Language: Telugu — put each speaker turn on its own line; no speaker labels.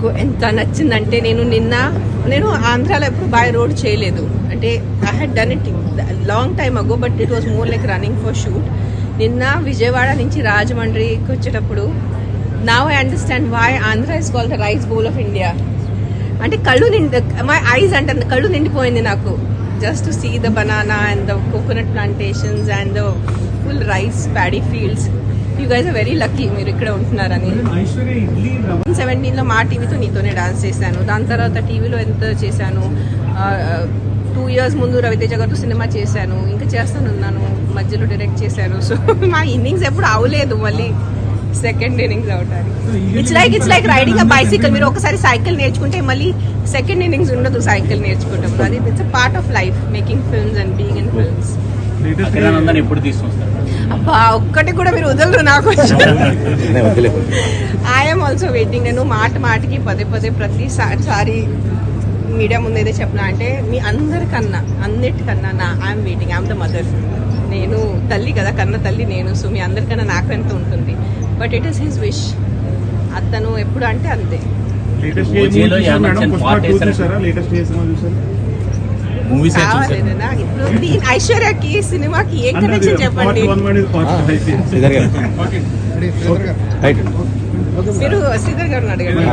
నాకు ఎంత నచ్చిందంటే నేను ఆంధ్రాలో ఎప్పుడు బై రోడ్ చేయలేదు. అంటే I had done it long time ago, but it was more like running for shoot. నిన్న విజయవాడ నుంచి రాజమండ్రికి వచ్చేటప్పుడు now I understand why Andhra is called the rice bowl of India. అంటే మై ఐస్ అంటే కళ్ళు నిండిపోయింది నాకు, just to see the banana and the coconut plantations and the full rice paddy fields. You guys are very lucky మీరు ఇక్కడ ఉంటున్నారని. 2017లో మా టీవీతో నీతోనే డాన్స్ చేశాను. దాని తర్వాత టీవీలో ఎంత చేశాను. 2 years ముందు రవితేజ గారితో సినిమా చేశాను, ఇంకా చేస్తానున్నాను, మధ్యలో డైరెక్ట్ చేశాను. సో మా ఇన్నింగ్స్ ఎప్పుడు అవలేదు, మళ్ళీ సెకండ్ ఇన్నింగ్స్ అవటానికి. It's like riding a bicycle. మీరు ఒకసారి సైకిల్ నేర్చుకుంటే మళ్ళీ సెకండ్ ఇన్నింగ్స్ ఉండదు సైకిల్ నేర్చుకుంటాం. అది it's a part of life, making films and being in films. అబ్బా ఒక్కటి కూడా మీరు వదలరు నాకు. I'm also waiting. నేను మాటికి పదే ప్రతిసారి మీడియా ముందు ఏదో చెప్పినా అంటే మీ అన్నిటికన్నా I'm waiting. I'm the mother. నేను తల్లి కదా, కన్న తల్లి నేను. సో మీ అందరికన్నా నాకు ఎంత ఉంటుంది. But it is his wish. అతను ఎప్పుడు అంటే అంతే. ఇప్పుడు ఐశ్వర్యకి సినిమాకి ఏం కనెక్షన్ చెప్పండి. మీరు శ్రీధర్ గారు అడగండి.